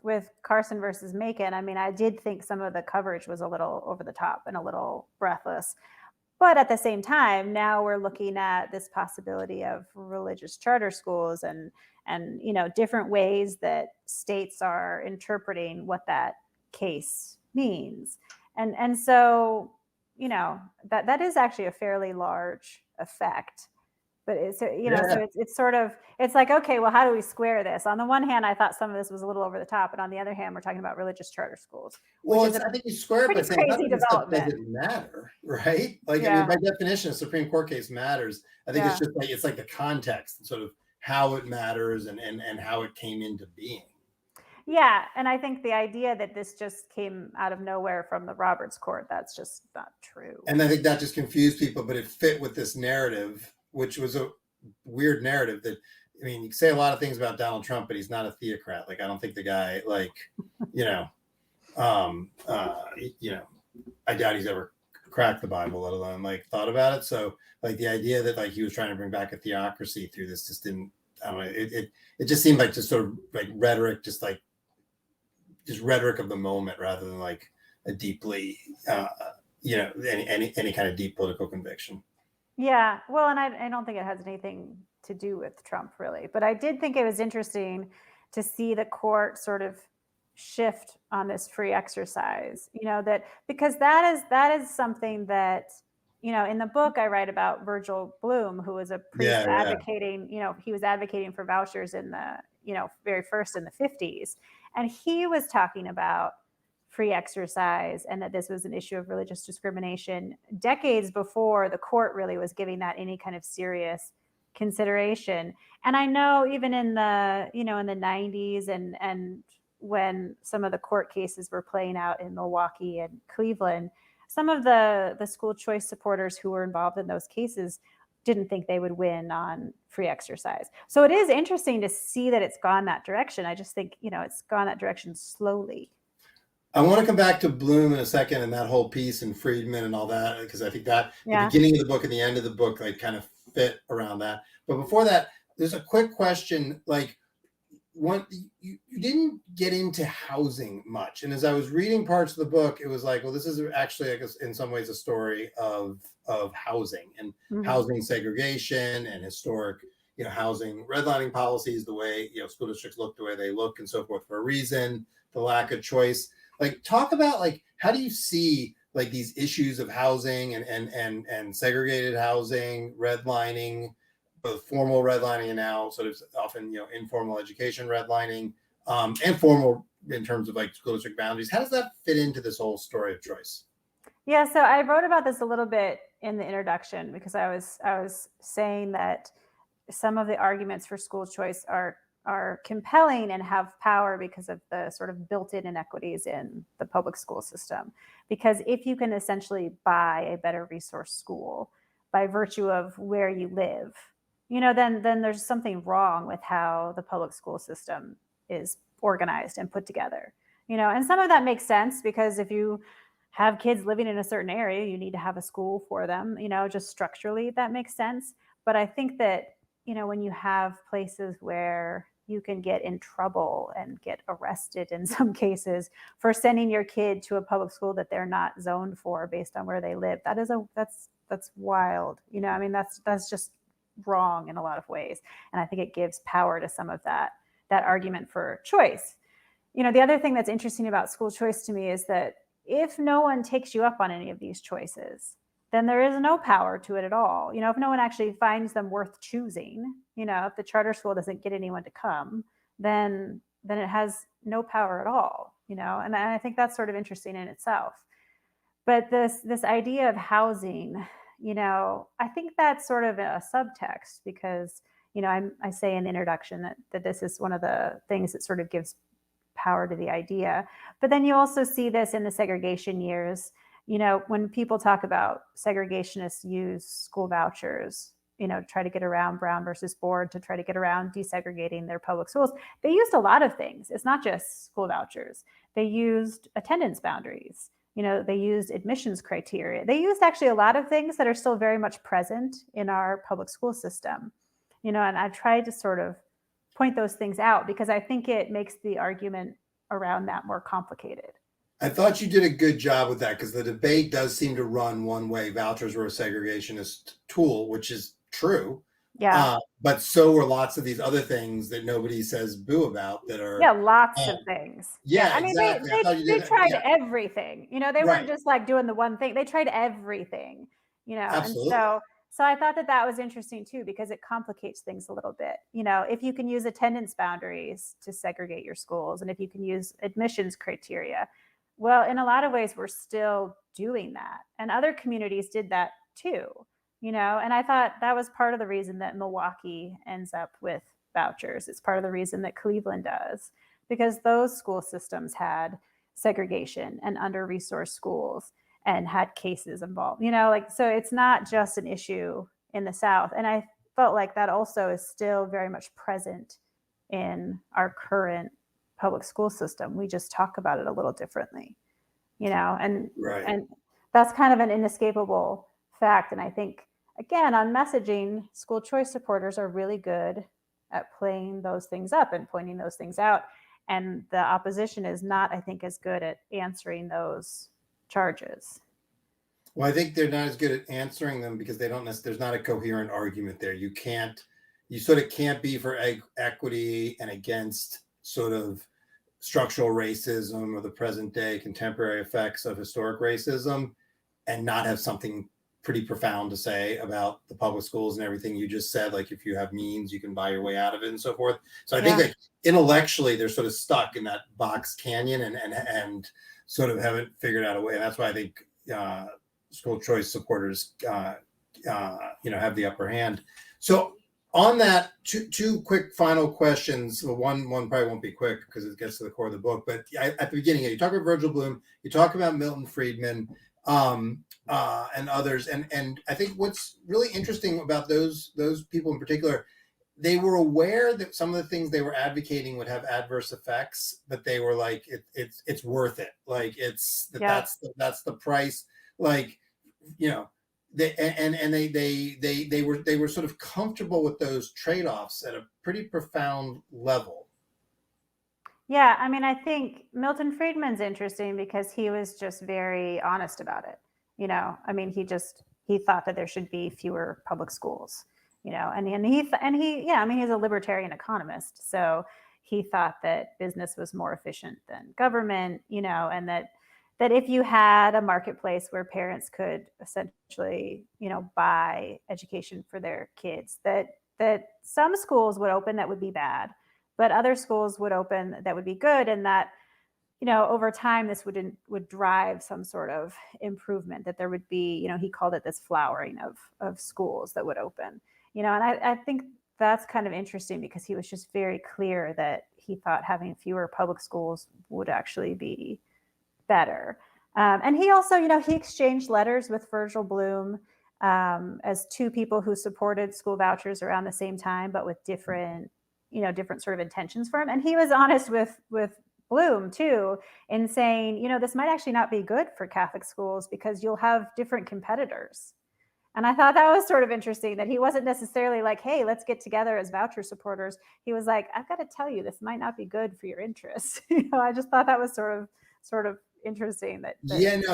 Carson versus Makin, I mean, I did think some of the coverage was a little over the top and a little breathless. But at the same time, now we're looking at this possibility of religious charter schools and different ways that states are interpreting what that case means. And so, that is actually a fairly large effect. But it's, so it's sort of, it's like, okay, well, how do we square this? On the one hand, I thought some of this was a little over the top. And on the other hand, we're talking about religious charter schools. Well, I think you square it by saying crazy development. Doesn't matter, right? Like, I mean, by definition, a Supreme Court case matters. I think it's just like, it's like the context and sort of how it matters and how it came into being. Yeah. And I think the idea that this just came out of nowhere from the Roberts Court, that's just not true. And I think that just confused people, but it fit with this narrative, which was a weird narrative that, I mean, you can say a lot of things about Donald Trump, but he's not a theocrat. Like, I don't think the guy, like, I doubt he's ever cracked the Bible, let alone like thought about it. So like the idea that like he was trying to bring back a theocracy through this just didn't, I don't know. It just seemed like just sort of like rhetoric, just rhetoric of the moment rather than like a deeply, any kind of deep political conviction. Yeah, well, and I don't think it has anything to do with Trump really, but I did think it was interesting to see the court sort of shift on this free exercise, that because that is something that, in the book I write about Virgil Bloom, who was a priest advocating, he was advocating for vouchers in the, very first in the 50s. And he was talking about free exercise and that this was an issue of religious discrimination decades before the court really was giving that any kind of serious consideration. And I know even in the, in the 90s and when some of the court cases were playing out in Milwaukee and Cleveland, some of the school choice supporters who were involved in those cases didn't think they would win on free exercise. So it is interesting to see that it's gone that direction. I just think, it's gone that direction slowly. I want to come back to Bloom in a second and that whole piece and Friedman and all that, because I think that the beginning of the book and the end of the book, like kind of fit around that. But before that, there's a quick question, like you didn't get into housing much. And as I was reading parts of the book, it was like, well, this is actually, I guess, in some ways a story of housing and housing segregation and historic, housing redlining policies, the way, school districts look the way they look and so forth for a reason, the lack of choice. Like, talk about like how do you see like these issues of housing and segregated housing, redlining, both formal redlining and now sort of often, you know, informal education redlining, and formal in terms of like school district boundaries? How does that fit into this whole story of choice? Yeah, so I wrote about this a little bit in the introduction because I was saying that some of the arguments for school choice are compelling and have power because of the sort of built-in inequities in the public school system. Because if you can essentially buy a better resource school by virtue of where you live, you know, then there's something wrong with how the public school system is organized and put together. You know, and some of that makes sense because if you have kids living in a certain area, you need to have a school for them, you know, just structurally that makes sense. But I think that, you know, when you have places where you can get in trouble and get arrested in some cases for sending your kid to a public school that they're not zoned for based on where they live, that's wild. You know, I mean, that's just wrong in a lot of ways. And I think it gives power to some of that argument for choice. You know, the other thing that's interesting about school choice to me is that if no one takes you up on any of these choices, then there is no power to it at all. You know, if no one actually finds them worth choosing, you know, if the charter school doesn't get anyone to come, then it has no power at all, you know, and I think that's sort of interesting in itself. But this idea of housing, you know, I think that's sort of a subtext because, you know, I say in the introduction that this is one of the things that sort of gives power to the idea. But then you also see this in the segregation years. You know, when people talk about segregationists use school vouchers, you know, to try to get around Brown versus Board, to try to get around desegregating their public schools, they used a lot of things. It's not just school vouchers. They used attendance boundaries. You know, they used admissions criteria. They used actually a lot of things that are still very much present in our public school system. You know, and I've tried to sort of point those things out because I think it makes the argument around that more complicated. I thought you did a good job with that because the debate does seem to run one way. Vouchers were a segregationist tool, which is true. Yeah. But so were lots of these other things that nobody says boo about that are. Yeah, lots of things. Yeah, Yeah, I mean, exactly. I thought you they did. tried Yeah, everything. You know, they weren't right. just like doing the one thing. They tried everything. You know, and Absolutely. so I thought that was interesting too because it complicates things a little bit. You know, if you can use attendance boundaries to segregate your schools, and if you can use admissions criteria, well, in a lot of ways, we're still doing that, and other communities did that too. You know, and I thought that was part of the reason that Milwaukee ends up with vouchers. It's part of the reason that Cleveland does, because those school systems had segregation and under-resourced schools and had cases involved. You know, like, so it's not just an issue in the South. And I felt like that also is still very much present in our current public school system. We just talk about it a little differently, you know, Right. and that's kind of an inescapable fact. And I think, again, on messaging, school choice supporters are really good at playing those things up and pointing those things out. And the opposition is not, I think, as good at answering those charges. Well, I think they're not as good at answering them because they don't. There's not a coherent argument there. You sort of can't be for equity and against sort of structural racism or the present day contemporary effects of historic racism and not have something pretty profound to say about the public schools and everything you just said. Like if you have means, you can buy your way out of it and so forth. So I think that intellectually they're sort of stuck in that box canyon and sort of haven't figured out a way. And that's why I think school choice supporters, have the upper hand. So on that, two quick final questions. Well, one probably won't be quick because it gets to the core of the book. But at the beginning, you talk about Virgil Bloom, you talk about Milton Friedman, and others. And I think what's really interesting about those people in particular, they were aware that some of the things they were advocating would have adverse effects, but they were like, it's worth it. Like that's the price. Like, you know, they were sort of comfortable with those trade-offs at a pretty profound level. Yeah, I mean, I think Milton Friedman's interesting because he was just very honest about it. You know, I mean, he thought that there should be fewer public schools. You know, and he, yeah, I mean, he's a libertarian economist, so he thought that business was more efficient than government. You know, and that that if you had a marketplace where parents could essentially, buy education for their kids, that some schools would open that would be bad, but other schools would open that would be good, and that over time this would drive some sort of improvement, that there would be, he called it this flowering of schools that would open, and I think that's kind of interesting because he was just very clear that he thought having fewer public schools would actually be better. And he also, he exchanged letters with Virgil Bloom as two people who supported school vouchers around the same time, but with different sort of intentions for him. And he was honest with Bloom too, in saying, this might actually not be good for Catholic schools because you'll have different competitors. And I thought that was sort of interesting, that he wasn't necessarily like, hey, let's get together as voucher supporters. He was like, I've got to tell you, this might not be good for your interests. I just thought that was sort of interesting. Yeah, no,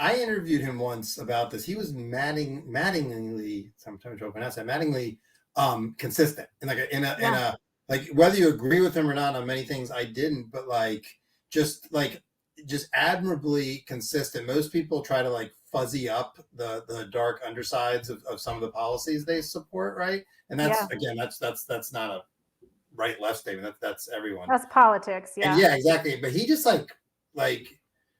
I interviewed him once about this. He was maddeningly, sometimes I'll pronounce that, maddeningly consistent. And in a like, whether you agree with him or not on many things, I didn't, but just admirably consistent. Most people try to fuzzy up the dark undersides of some of the policies they support, right? And that's not a right left statement. That's everyone. That's politics, yeah. And yeah, exactly. But he just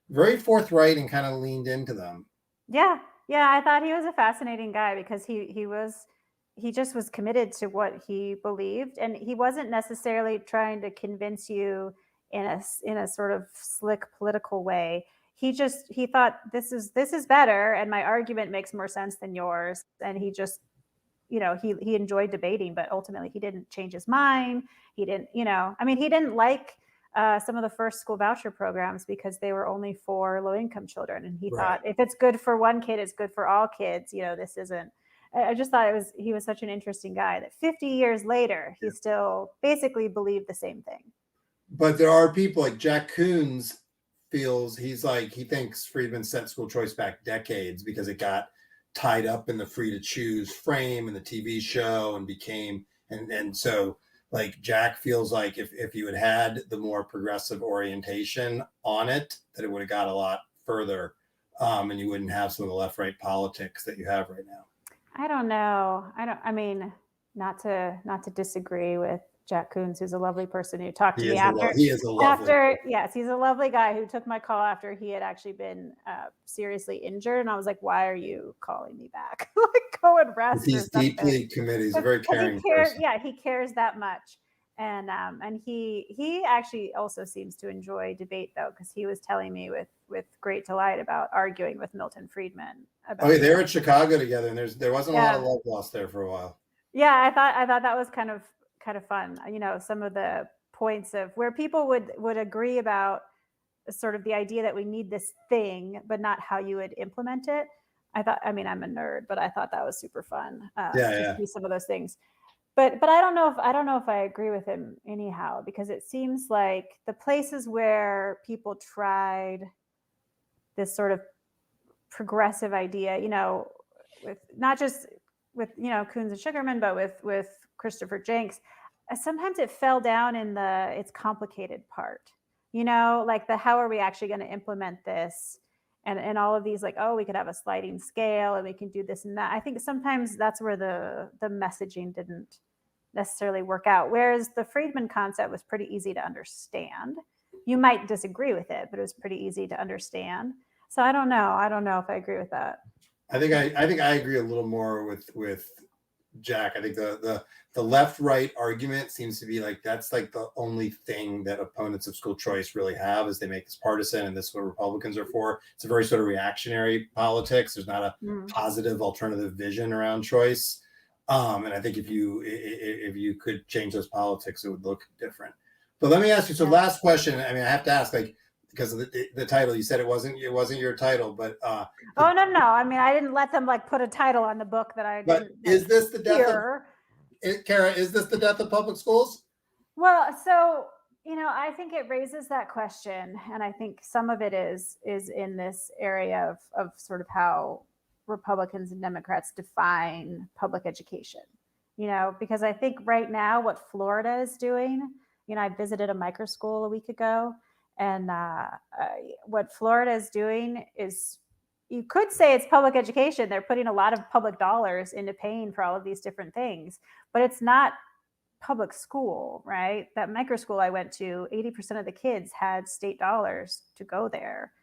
very forthright and kind of leaned into them. Yeah, I thought he was a fascinating guy because he just was committed to what he believed, and he wasn't necessarily trying to convince you in a sort of slick political way. He thought this is better, and my argument makes more sense than yours. And he just, he enjoyed debating, but ultimately he didn't change his mind. He didn't, he didn't like some of the first school voucher programs because they were only for low-income children, and he thought if it's good for one kid, it's good for all kids. This isn't. I just thought he was such an interesting guy that 50 years later, he still basically believed the same thing. But there are people like Jack Koons he thinks Friedman set school choice back decades because it got tied up in the free to choose frame in the TV show and became, and so Jack feels like if you had the more progressive orientation on it, that it would have got a lot further, and you wouldn't have some of the left-right politics that you have right now. I don't know. Not to disagree with Jack Koons, who's a lovely person who talked to me after. He is a lovely. Yes, he's a lovely guy who took my call after he had actually been seriously injured, and I was like, "Why are you calling me back? Go and rest." He's deeply committed. He's a very caring person. Yeah, he cares that much, and he actually also seems to enjoy debate though, because he was telling me with great delight about arguing with Milton Friedman. They were at Chicago together, and there wasn't a lot of love lost there for a while. Yeah, I thought that was kind of fun. Some of the points of where people would agree about sort of the idea that we need this thing, but not how you would implement it. I'm a nerd, but I thought that was super fun. To see some of those things. But I don't know if I agree with him anyhow, because it seems like the places where people tried this sort of progressive idea, with not just with Koons and Sugarman, but with Christopher Jenks, sometimes it fell down in it's complicated part, the how are we actually going to implement this, and all of these we could have a sliding scale and we can do this and that. I think sometimes that's where the messaging didn't necessarily work out, whereas the Friedman concept was pretty easy to understand. You might disagree with it, but it was pretty easy to understand. So I don't know if I agree with that. I think I agree a little more with Jack. I think the left-right argument seems to be that's the only thing that opponents of school choice really have, is they make this partisan, and this is what Republicans are for. It's a very sort of reactionary politics. There's not a positive alternative vision around choice. And I think if you could change those politics, it would look different. But let me ask you, so last question. I have to ask, because of the title, you said it wasn't your title, but oh no, I didn't let them put a title on the book that I didn't. Is this the death of Cara? Is this the death of public schools? Well, so I think it raises that question, and I think some of it is in this area of sort of how Republicans and Democrats define public education. Because I think right now what Florida is doing, I visited a micro school a week ago, And what Florida is doing is, you could say it's public education. They're putting a lot of public dollars into paying for all of these different things, but it's not public school, right? That micro school I went to, 80% of the kids had state dollars to go there.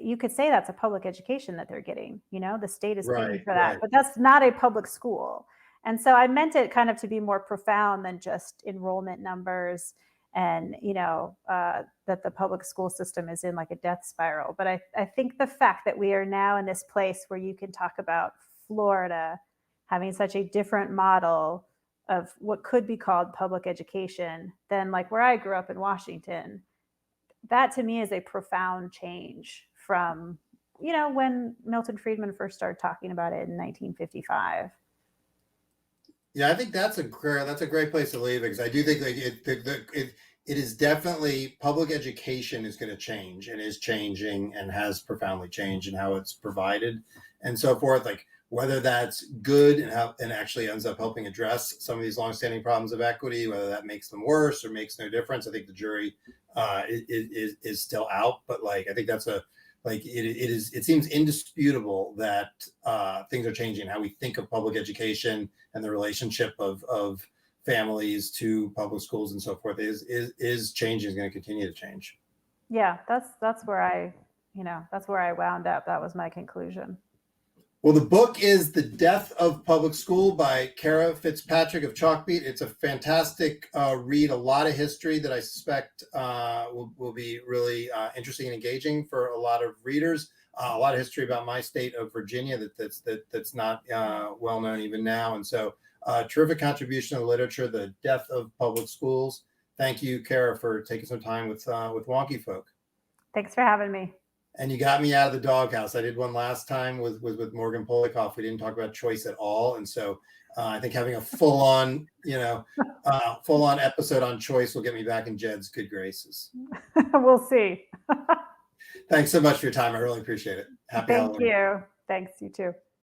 You could say that's a public education that they're getting, the state is paying for that, but that's not a public school. And so I meant it kind of to be more profound than just enrollment numbers and, that the public school system is in like a death spiral. But I think the fact that we are now in this place where you can talk about Florida having such a different model of what could be called public education than like where I grew up in Washington, that to me is a profound change from, when Milton Friedman first started talking about it in 1955. Yeah, I think that's a great place to leave it, because I do think like it is definitely, public education is going to change and is changing and has profoundly changed in how it's provided and so forth. Like whether that's good and actually ends up helping address some of these longstanding problems of equity, whether that makes them worse or makes no difference, I think the jury is still out. But like I think that's it seems indisputable that things are changing. How we think of public education and the relationship of families to public schools and so forth is changing, is going to continue to change. Yeah, that's where I wound up. That was my conclusion. Well, the book is The Death of Public School by Cara Fitzpatrick of Chalkbeat. It's a fantastic read, a lot of history that I suspect will be really interesting and engaging for a lot of readers. A lot of history about my state of Virginia that's not well known even now. And so terrific contribution to the literature, The Death of Public Schools. Thank you, Cara, for taking some time with WonkyFolk. Thanks for having me. And you got me out of the doghouse. I did one last time with Morgan Polikoff. We didn't talk about choice at all. And so I think having a full-on episode on choice will get me back in Jed's good graces. We'll see. Thanks so much for your time. I really appreciate it. Happy Halloween. Thank you. Thanks, you too.